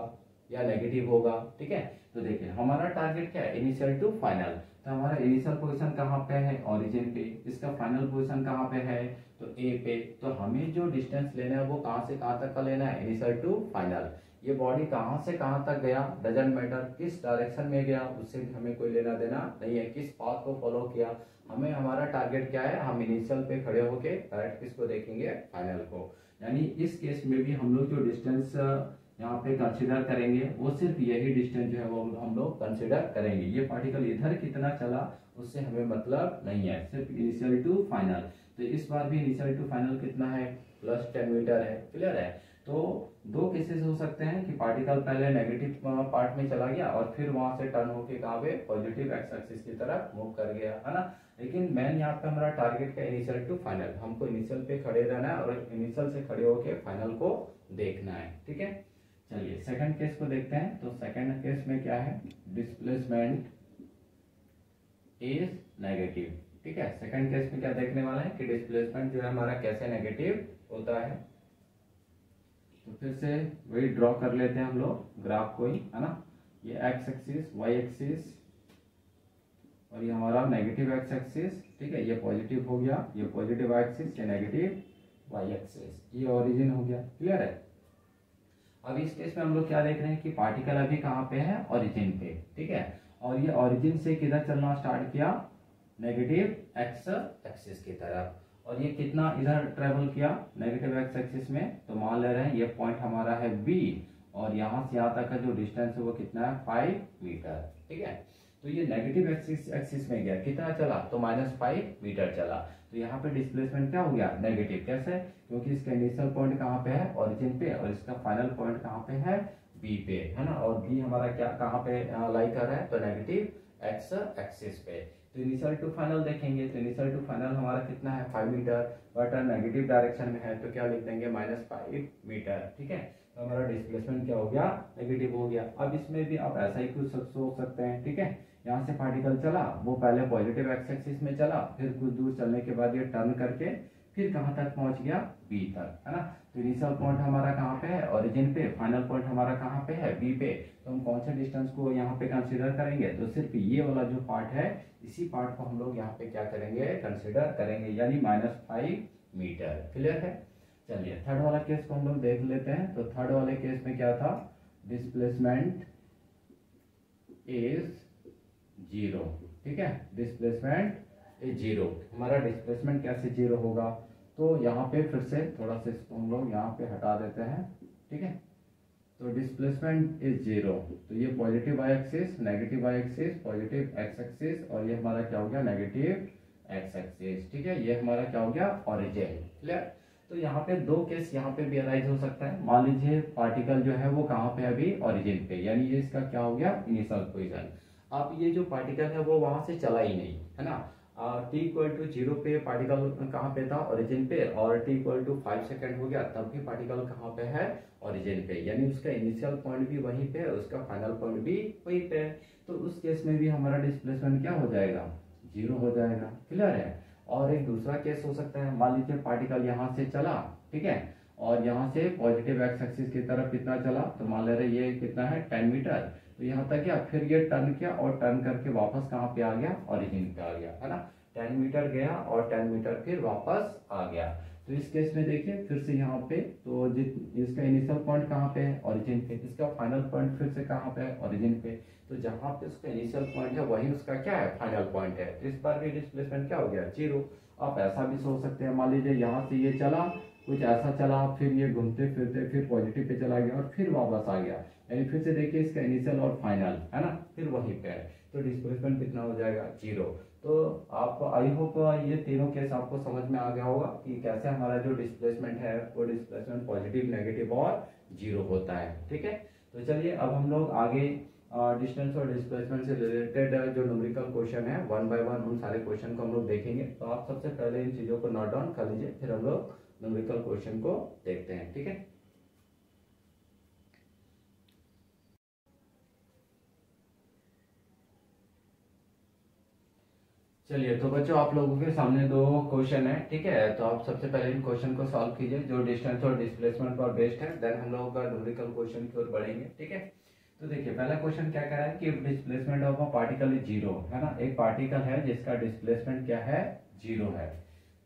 या नेगेटिव होगा। ठीक है, तो देखिए हमारा टारगेट क्या है, इनिशियल टू फाइनल। तो हमारा इनिशियल पोजीशन कहाँ पे है, ओरिजिन पे, इसका फाइनल पोजीशन कहाँ पे है, तो ए पे। तो हमें जो डिस्टेंस लेना है वो कहाँ से कहाँ तक का लेना है, इनिशियल टू फाइनल। ये बॉडी कहाँ से कहाँ तक गया, डजंट मैटर, किस डायरेक्शन में गया उससे हमें कोई लेना देना नहीं है, किस पाथ को फॉलो किया। हमें हमारा टारगेट क्या है, हम इनिशियल पे खड़े होके डायरेक्ट किसको देखेंगे, फाइनल को। यानी इस केस में भी हम लोग जो डिस्टेंस यहाँ पे कंसिडर करेंगे वो सिर्फ यही डिस्टेंस जो है वो हम लोग कंसिडर करेंगे। ये पार्टिकल इधर कितना चला उससे हमें मतलब नहीं है, सिर्फ इनिशियल टू फाइनल। तो इस बार भी इनिशियल टू फाइनल कितना है, प्लस 10 मीटर है। क्लियर है। तो दो केसेस हो सकते हैं कि पार्टिकल पहले नेगेटिव पार्ट में चला गया और फिर वहां से टर्न होके कहाँ पे पॉजिटिव एक्स एक्सिस की तरफ मूव कर गया, है ना। लेकिन मेन यहाँ पे हमारा टारगेट क्या, इनिशियल टू फाइनल, हमको इनिशियल पे खड़े रहना है और इनिशियल से खड़े होके फाइनल को देखना है। ठीक है, चलिए सेकंड केस को देखते हैं। तो सेकंड केस में क्या है, डिस्प्लेसमेंट इज नेगेटिव। ठीक है, सेकंड केस में क्या देखने वाला है कि डिस्प्लेसमेंट जो है हमारा कैसे नेगेटिव होता है। तो फिर से वही ड्रॉ कर लेते हैं हम लोग ग्राफ को ही, है ना। ये एक्स एक्सिस, वाई एक्सिस और ये हमारा नेगेटिव एक्स एक्सिस। ठीक है, ये पॉजिटिव हो गया, ये पॉजिटिव एक्सिस, ये नेगेटिव वाई एक्सिस, ये ओरिजिन हो गया। क्लियर है। अब इस केस में हम लोग क्या देख रहे हैं कि पार्टिकल अभी कहाँ पे है, ओरिजिन पे। ठीक है, और ये ओरिजिन से किधर चलना स्टार्ट किया, नेगेटिव एक्स एक्सिस की तरफ। और ये कितना इधर ट्रेवल किया नेगेटिव एक्स एक्सिस में, तो मान ले रहे हैं ये पॉइंट हमारा है बी और यहाँ से यहाँ तक का जो डिस्टेंस है वो कितना है, 5 मीटर। ठीक है, तो ये नेगेटिव एक्सिस में गया, कितना चला, तो -5 मीटर चला। तो यहाँ पे डिस्प्लेसमेंट क्या हो गया, नेगेटिव। कैसे, क्योंकि इसका इनिशियल पॉइंट कहाँ पे है, ओरिजिन पे, और इसका फाइनल पॉइंट कहाँ पे है, बी पे, है ना। और बी हमारा क्या कहाँ पे लाई कर रहा है, तो नेगेटिव एक्स एक्सिस पे। तो इनिशियल टू फाइनल देखेंगे तो इनिशियल टू फाइनल हमारा कितना है, 5 मीटर, बट नेगेटिव डायरेक्शन में है तो क्या लिख देंगे, -5 मीटर। ठीक है, तो हमारा डिस्प्लेसमेंट क्या हो गया, नेगेटिव हो गया। अब इसमें भी आप ऐसा ही कुछ सोच सकते हैं। ठीक है, यहाँ से पार्टिकल चला, वो पहले पॉजिटिव एक्स एक्सिस में चला, फिर कुछ दूर चलने के बाद ये टर्न करके फिर कहाँ तक पहुंच गया, बी तक, है ना। तो इनिशियल पॉइंट हमारा कहाँ पे है, ओरिजिन पे, फाइनल पॉइंट हमारा कहाँ पे है, बी पे। तो हम कौन से डिस्टेंस को यहाँ पे कंसीडर करेंगे, तो सिर्फ ये वाला जो पार्ट है, इसी पार्ट को हम लोग यहाँ पे क्या करेंगे, कंसीडर करेंगे, यानी -5 मीटर। क्लियर है। चलिए थर्ड वाला केस को हम लोग देख लेते हैं। तो थर्ड वाले केस में क्या था, डिस्प्लेसमेंट इज 0। ठीक है, डिस्प्लेसमेंट इज 0। हमारा डिस्प्लेसमेंट कैसे 0 होगा, तो यहाँ पे फिर से थोड़ा सा इसको हम लोग यहाँ पे हटा देते हैं। ठीक है, तो डिस्प्लेसमेंट इज 0, तो ये positive Y axis, negative Y axis, positive X axis, और ये हमारा क्या हो गया, नेगेटिव एक्स एक्सिस। ठीक है, ये हमारा क्या हो गया, ओरिजिन। क्लियर। तो यहाँ पे दो केस यहाँ पे भी अराइज हो सकता है। मान लीजिए पार्टिकल जो है वो कहाँ पे अभी, ओरिजिन पे, यानी ये इसका क्या हो गया, इनिशियल पोजीशन। अब ये जो पार्टिकल है वो वहां से चला ही नहीं, है ना। t = 0 पे पार्टिकल कहाँ पे था, ओरिजिन पे, और t = 5 सेकेंड हो गया तब भी पार्टिकल कहाँ पे है, ओरिजिन पे, यानी उसका इनिशियल पॉइंट भी वहीं पे, उसका फाइनल पॉइंट भी वहीं पे। तो उस केस में भी हमारा डिस्प्लेसमेंट क्या हो जाएगा, 0 हो जाएगा। क्लियर है। और एक दूसरा केस हो सकता है, मान लीजिए पार्टिकल यहाँ से चला, ठीक है, और यहाँ से पॉजिटिव एक्स एक्सिस की तरफ कितना चला, तो मान ले रहे ये कितना है, 10 मीटर। तो यहाँ तक गया, फिर ये टर्न किया और टर्न करके वापस कहाँ पे आ गया, ओरिजिन पे आ गया, है ना। 10 मीटर गया और 10 मीटर फिर वापस आ गया। तो इस केस में देखिए फिर से यहाँ पे, तो इसका इनिशियल पॉइंट कहाँ पे है, ओरिजिन पे, इसका फाइनल पॉइंट फिर से कहाँ पे है, ओरिजिन पे। तो जहाँ पे उसका इनिशियल पॉइंट है वही उसका क्या है, फाइनल पॉइंट है। तो इस बार भी डिस्प्लेसमेंट क्या हो गया, 0। आप ऐसा भी सोच सकते हैं, मान लीजिए यहाँ से ये चला, कुछ ऐसा चला, फिर ये घूमते फिरते फिर पॉजिटिव पे चला गया और फिर वापस आ गया, यानी फिर से देखिए इसका इनिशियल और फाइनल, है ना, फिर वहीं पे है। तो डिस्प्लेसमेंट कितना हो जाएगा, 0। तो आप आई होप ये तीनों केस आपको समझ में आ गया होगा कि कैसे हमारा जो डिस्प्लेसमेंट है वो डिस्प्लेसमेंट पॉजिटिव, नेगेटिव और 0 होता है। ठीक है, तो चलिए अब हम लोग आगे डिस्टेंस और डिस्प्लेसमेंट से रिलेटेड जो न्यूमेरिकल क्वेश्चन है 1 बाय 1 उन सारे क्वेश्चन को हम लोग देखेंगे। तो आप सबसे पहले इन चीजों को नोट डाउन कर लीजिए, फिर हम लोग न्यूमेरिकल क्वेश्चन को देखते हैं। ठीक है, चलिए तो बच्चों आप लोगों के सामने दो क्वेश्चन है। ठीक है, तो आप सबसे पहले इन क्वेश्चन को सॉल्व कीजिए जो डिस्टेंस और डिस्प्लेसमेंट पर बेस्ड है, देन हम लोग न्यूमेरिकल क्वेश्चन की ओर बढ़ेंगे। ठीक है, तो देखिए पहला क्वेश्चन क्या कह रहा है कि displacement of a particle is 0, है ना। एक पार्टिकल है जिसका डिस्प्लेसमेंट क्या है, 0 है।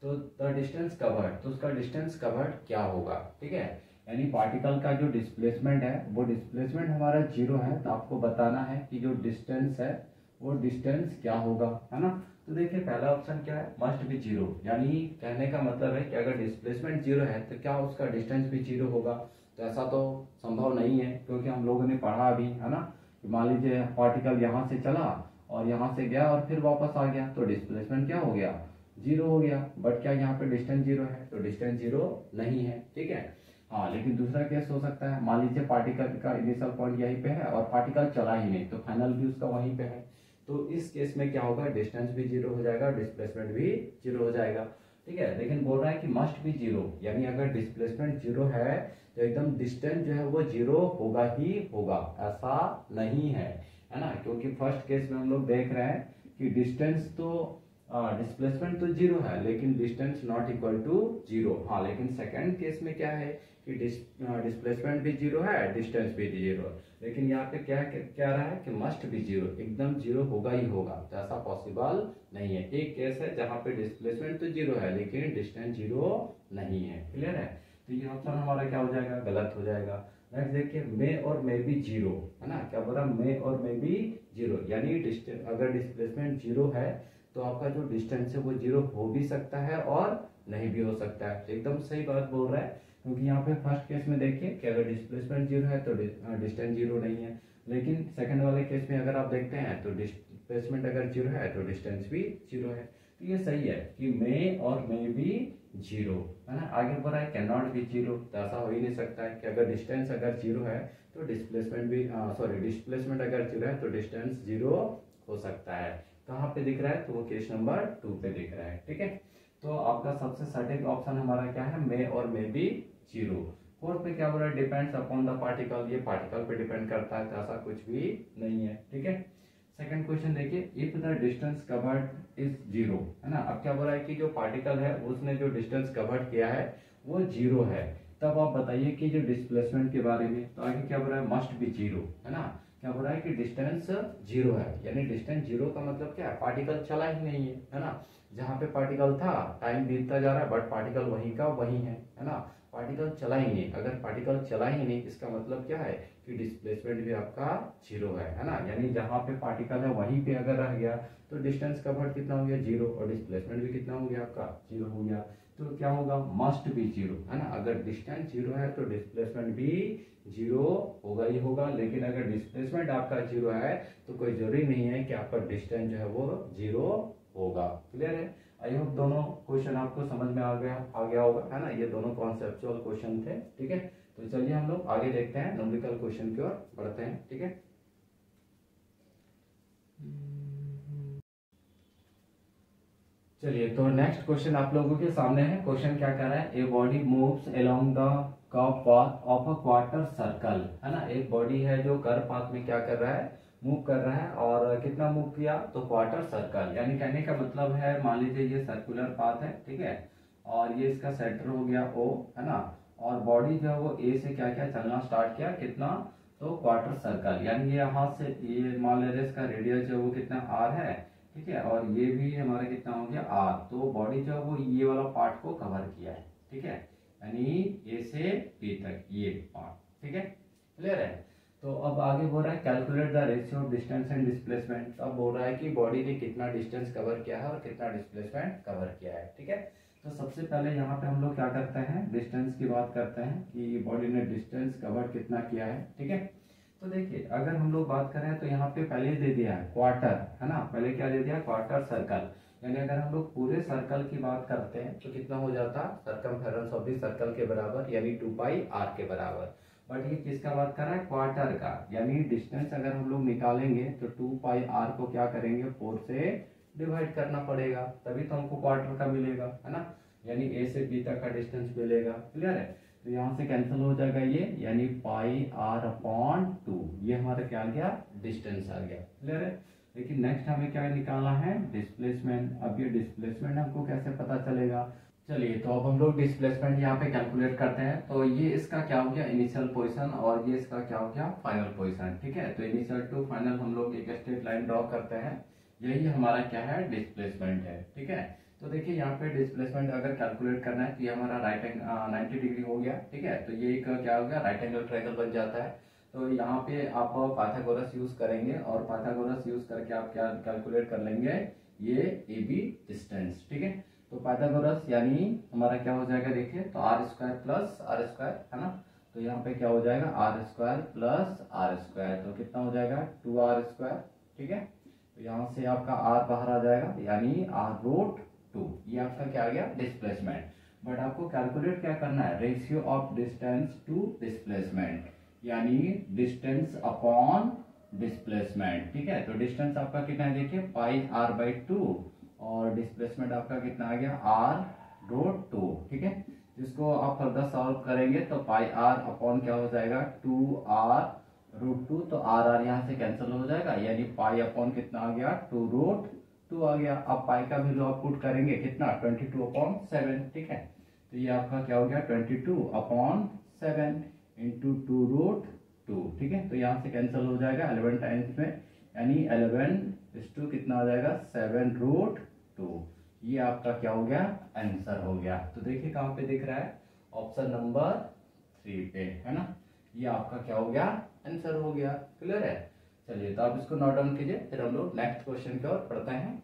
तो द डिस्टेंस कवर्ड, तो उसका डिस्टेंस कवर्ड क्या होगा। ठीक है, यानी पार्टिकल का जो डिस्प्लेसमेंट है वो डिस्प्लेसमेंट हमारा 0 है, तो आपको बताना है कि जो डिस्टेंस है वो डिस्टेंस क्या होगा, है ना। तो देखिए पहला ऑप्शन क्या है, मस्ट बी 0, यानी कहने का मतलब है कि अगर डिस्प्लेसमेंट 0 है तो क्या उसका डिस्टेंस भी 0 होगा। तो ऐसा तो संभव नहीं है, क्योंकि हम लोगों ने पढ़ा अभी, है ना, कि मान लीजिए पार्टिकल यहाँ से चला और यहाँ से गया और फिर वापस आ गया, तो डिस्प्लेसमेंट क्या हो गया, जीरो हो गया, बट क्या यहाँ पे डिस्टेंस जीरो है? तो डिस्टेंस जीरो नहीं है, ठीक है। हाँ, लेकिन दूसरा केस हो सकता है, मान लीजिए पार्टिकल का इनिशियल पॉइंट यहीं पे है और पार्टिकल चला ही नहीं, तो फाइनल भी उसका वहीं पे है। तो इस केस में क्या होगा, डिस्टेंस भी जीरो हो जाएगा, डिस्प्लेसमेंट भी जीरो हो जाएगा, ठीक है। लेकिन बोल रहा है कि मस्ट भी जीरो, यानी अगर डिस्प्लेसमेंट जीरो है तो एकदम डिस्टेंस जो है वो जीरो होगा ही होगा, ऐसा नहीं है ना। क्योंकि फर्स्ट केस में हम लोग देख रहे हैं कि डिस्टेंस तो डिस्प्लेसमेंट तो जीरो है लेकिन distance not equal to zero. हाँ, लेकिन सेकंड केस में क्या है कि डिस्प्लेसमेंट भी जीरो है, डिस्टेंस भी जीरो है, लेकिन यहाँ पे क्या रहा है कि मस्ट भी जीरो, एकदम जीरो होगा ही होगा, तो ऐसा पॉसिबल नहीं है। एक केस है जहाँ पे डिस्प्लेसमेंट तो जीरो है लेकिन डिस्टेंस जीरो नहीं है, क्लियर है। तो ये ऑप्शन हमारा क्या हो जाएगा, गलत हो जाएगा। नेक्स्ट देखिए, मे और मे भी जीरो, है ना। क्या बोला, मे और मे भी जीरो, यानी डिस्टेंस अगर डिस्प्लेसमेंट जीरो है तो आपका जो डिस्टेंस है वो जीरो हो भी सकता है और नहीं भी हो सकता है। तो एकदम सही बात बोल रहा है, क्योंकि यहाँ पे फर्स्ट केस में देखिए कि अगर डिस्प्लेसमेंट जीरो है तो डिस्टेंस जीरो नहीं है, लेकिन सेकंड वाले केस में अगर आप देखते हैं तो डिस्प्लेसमेंट अगर जीरो है तो डिस्टेंस भी जीरो है। तो ये सही है कि मे और मे भी जीरो, है ना। आगे बढ़ा है कैन नॉट बी जीरो, तो ऐसा हो ही नहीं सकता है कि अगर डिस्टेंस अगर जीरो है तो डिस्प्लेसमेंट भी डिस्प्लेसमेंट अगर जीरो है तो डिस्टेंस जीरो हो सकता है। कहाँ पे दिख रहा है, तो वो केस नंबर 2 पे दिख रहा है, ठीक है। तो आपका सबसे सटीक ऑप्शन हमारा क्या है, मे और मे भी जीरो। फोर्थ पे क्या बोल रहा है, डिपेंड्स अपॉन द पार्टिकल, ये पार्टिकल पे डिपेंड करता है, तो ऐसा कुछ भी नहीं है, ठीक है। सेकंड क्वेश्चन देखिए, if the distance covered is zero, है ना। अब क्या बोल रहा है कि जो पार्टिकल है उसने जो डिस्टेंस कवर्ड किया है वो जीरो है, तब आप बताइए कि जो डिस्प्लेसमेंट के बारे में, तो आगे क्या बोल रहा है, मस्ट बी जीरो, है ना। क्या बोल रहा है कि डिस्टेंस जीरो है, यानी डिस्टेंस जीरो का मतलब क्या है, पार्टिकल चला ही नहीं है ना। जहाँ पे पार्टिकल था टाइम बीतता जा रहा है बट पार्टिकल वहीं का वहीं है ना। पार्टिकल चला ही नहीं, अगर पार्टिकल चला ही नहीं इसका मतलब क्या है कि डिस्प्लेसमेंट भी आपका जीरो है ना। यानी जहाँ पे पार्टिकल है वहीं पे अगर रह गया तो डिस्टेंस कवर्ड कितना हो गया, जीरो, और डिस्प्लेसमेंट भी कितना हो गया आपका, जीरो हो गया। तो क्या होगा, मस्ट भी जीरो, है ना। अगर डिस्टेंस जीरो है तो डिस्प्लेसमेंट भी जीरो होगा ही होगा, लेकिन अगर डिस्प्लेसमेंट आपका जीरो है तो कोई जरूरी नहीं है कि आपका डिस्टेंस जो है वो जीरो होगा, क्लियर है। आई होप दोनों क्वेश्चन आपको समझ में आ गया होगा, है ना। ये दोनों कॉन्सेप्चुअल क्वेश्चन थे, ठीक है। तो चलिए हम लोग आगे देखते हैं, न्यूमेरिकल क्वेश्चन की ओर बढ़ते हैं, ठीक है। चलिए, तो नेक्स्ट क्वेश्चन आप लोगों के सामने है। क्वेश्चन क्या कर रहा है, a body moves along the curve path of a quarter circle, है ना। एक बॉडी है जो कर्व पाथ में क्या कर रहा है, मूव कर रहा है, और कितना मूव किया, तो क्वार्टर सर्कल, यानी कहने का मतलब है, मान लीजिए ये सर्कुलर पाथ है, ठीक है, और ये इसका सेंटर हो गया O, है ना। और बॉडी जो है वो ए से क्या क्या चलना स्टार्ट किया, कितना, तो क्वार्टर सर्कल, यानी ये यहाँ से ये मान लीजिए इसका रेडियस जो है वो कितना R है, ठीक है, और ये भी हमारा कितना हो गया R। तो बॉडी जो है वो ये वाला पार्ट को कवर किया है, ठीक है, यानी ए से बी तक ये पार्ट, ठीक है, क्लियर है। तो अब आगे बोल रहा है calculate the ratio of distance and displacement. तो अब बोल रहा है कि बॉडी ने कितना डिस्टेंस कवर किया है और कितना डिस्प्लेसमेंट कवर किया है, ठीक है। तो सबसे पहले यहाँ पे हम लोग क्या करते हैं, डिस्टेंस की बात करते हैं कि बॉडी ने डिस्टेंस कवर कितना किया है, ठीक है। तो देखिए, अगर हम लोग बात करें तो यहाँ पे पहले दे दिया है क्वार्टर, है ना। पहले क्या दे दिया, क्वार्टर सर्कल, यानी अगर हम लोग पूरे सर्कल की बात करते हैं तो कितना हो जाता, सर्कमफेरेंस ऑफ द सर्कल के बराबर, यानी 2πr के बराबर। बट ये किसका बात कर रहा है, क्वार्टर का, यानी डिस्टेंस अगर हम लोग निकालेंगे तो 2πr को क्या करेंगे, 4 से डिवाइड करना पड़ेगा, तभी तो हमको क्वार्टर का मिलेगा, है ना। यानी ए से बी तक का डिस्टेंस मिलेगा, क्लियर है। तो यहाँ से कैंसिल हो जाएगा ये, यानी πr/2, ये हमारा क्या आ गया, डिस्टेंस आ गया, क्लियर है। लेकिन नेक्स्ट हमें क्या निकालना है, डिस्प्लेसमेंट। अब ये डिस्प्लेसमेंट हमको कैसे पता चलेगा, चलिए, तो अब हम लोग डिस्प्लेसमेंट यहाँ पे कैलकुलेट करते हैं। तो ये इसका क्या हो गया, इनिशियल पोजीशन, और ये इसका क्या हो गया, फाइनल पोजीशन, ठीक है। तो इनिशियल टू फाइनल हम लोग एक स्ट्रेट लाइन ड्रॉ करते हैं, यही हमारा क्या है, डिस्प्लेसमेंट है, ठीक है। तो देखिए यहाँ पे डिस्प्लेसमेंट अगर कैलकुलेट करना है तो ये हमारा राइट एंगल 90 डिग्री हो गया, ठीक है। तो ये एक क्या हो गया, राइट एंगल ट्रायंगल बन जाता है। तो यहाँ पे आप पाइथागोरस यूज करेंगे, और पाइथागोरस यूज करके आप क्या कैलकुलेट कर लेंगे, ये ए बी डिस्टेंस, ठीक है। तो पाइथागोरस यानी हमारा क्या हो जाएगा, देखिए, तो r² प्लस r², है ना। तो यहाँ पे क्या हो जाएगा, r² प्लस r², तो कितना हो जाएगा, 2r², ठीक है। तो यहाँ से आपका r बाहर आ जाएगा, यानी r√2, 2, ये आपका क्या आ गया डिस्प्लेसमेंट। बट आपको कैलकुलेट क्या करना है, ratio of distance to displacement, यानी डिस्टेंस अपॉन डिस्प्लेसमेंट। ठीक है, तो डिस्टेंस आपका कितना है देखिए पाई r बाई 2 और डिस्प्लेसमेंट आपका कितना आ गया r रूट 2। ठीक है, जिसको आप फर्दर सॉल्व करेंगे तो पाई r अपॉन क्या हो जाएगा 2r रूट 2, तो r यहाँ से कैंसिल हो जाएगा, यानी पाई अपॉन कितना आ गया 2 रूट 2 आ गया। अब पाई का वैल्यू आप पुट करेंगे कितना 22 अपॉन 7। ठीक है, तो ये आपका क्या हो गया 22 अपॉन 7 इंटू 2 रूट 2। ठीक है, तो यहाँ से कैंसिल हो जाएगा 11 टाइम्स में, यानी 11 कितना हो जाएगा 7 रूट 2। ये आपका क्या हो गया आंसर हो गया। तो देखिए कहाँ पे दिख रहा है, ऑप्शन नंबर 3 पे, है ना। ये आपका क्या हो गया आंसर हो गया। क्लियर है, चलिए तो आप इसको नोट डाउन कीजिए, फिर हम लोग नेक्स्ट क्वेश्चन की ओर पढ़ते हैं।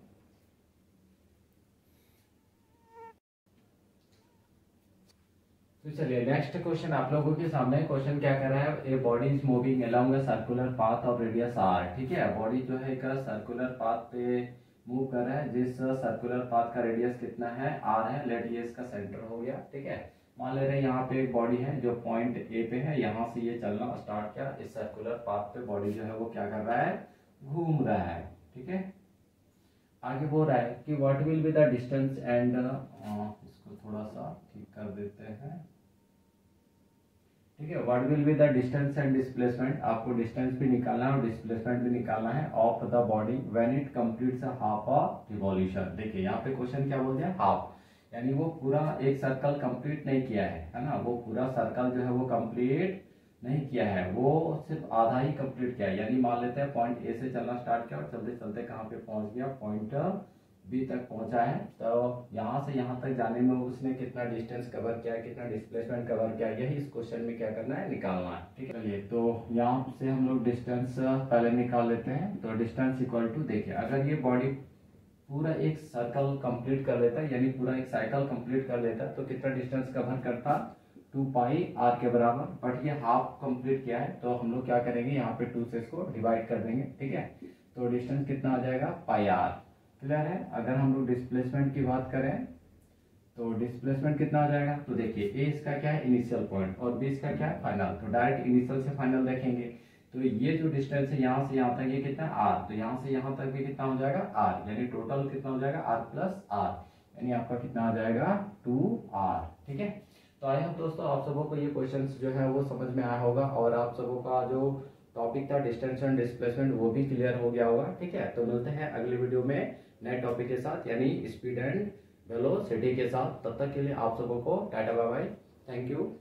तो चलिए नेक्स्ट क्वेश्चन आप लोगों के सामने। क्वेश्चन क्या कर रहा है, a body is moving along a circular path of radius r। ठीक है, बॉडी जो है एक सर्कुलर पाथ पे मूव कर रहा है, जिस सर्कुलर पाथ का रेडियस कितना है r है। लेट ये इसका सेंटर हो गया। ठीक है, मान ले रहे हैं यहाँ पे एक बॉडी है जो पॉइंट ए पे है, यहाँ से ये चलना स्टार्ट किया, इस सर्कुलर पाथ पे बॉडी जो है वो क्या कर रहा है घूम रहा है। ठीक है, आगे बोल रहा है कि what will be the distance and, इसको थोड़ा सा ठीक कर देते हैं। ठीक है, what will be the distance and displacement, आपको डिस्टेंस भी निकालना है और डिस्प्लेसमेंट भी निकालना है of the body when it completes a half a revolution. देखिए यहाँ पे क्वेश्चन क्या बोल दिया हाफ, यानी वो पूरा एक सर्कल कंप्लीट नहीं किया है ना, वो पूरा सर्कल जो है वो कंप्लीट नहीं किया है, वो सिर्फ आधा ही कंप्लीट किया है। यानी मान लेते हैं पॉइंट ए से चलना स्टार्ट किया और चलते चलते कहाँ पे पहुंच गया, पॉइंट बी तक पहुंचा है। तो यहाँ से यहाँ तक जाने में उसने कितना डिस्टेंस कवर किया, कितना डिस्प्लेसमेंट कवर किया, यही इस क्वेश्चन में क्या करना है निकालना है। ठीक है, चलिए तो यहाँ से हम लोग डिस्टेंस पहले निकाल लेते हैं। तो डिस्टेंस इक्वल टू, देखिए अगर ये बॉडी पूरा एक सर्कल कंप्लीट कर लेता है, यानी पूरा एक साइकिल कंप्लीट कर लेता है, तो कितना डिस्टेंस कवर करता 2 पाई r के बराबर। बट ये हाफ कंप्लीट किया है, तो हम लोग क्या करेंगे यहाँ पे 2 से इसको डिवाइड कर देंगे। ठीक है, तो डिस्टेंस कितना आ जाएगा पाई r। क्लियर है, अगर हम लोग डिस्प्लेसमेंट की बात करें तो डिस्प्लेसमेंट कितना आ जाएगा, तो देखिए ए इसका क्या है इनिशियल पॉइंट और बी इसका क्या है फाइनल, तो डायरेक्ट इनिशियल से फाइनल देखेंगे। तो ये जो डिस्टेंस है यहाँ से यहाँ तक ये कितना r, तो यहाँ से यहाँ तक भी कितना हो जाएगा r, यानी टोटल कितना हो जाएगा r प्लस r, यानी आपका कितना आ जाएगा 2r। ठीक है, तो आई होप दोस्तों आप सबों को ये क्वेश्चंस जो है वो समझ में आया होगा और आप सबों का जो टॉपिक था डिस्टेंस एंड डिस्प्लेसमेंट वो भी क्लियर हो गया होगा। ठीक है, तो मिलते हैं अगले वीडियो में नए टॉपिक के साथ, यानी स्पीड एंड वेलोसिटी के साथ। तब तक के लिए आप सबों को tata bye bye, thank you.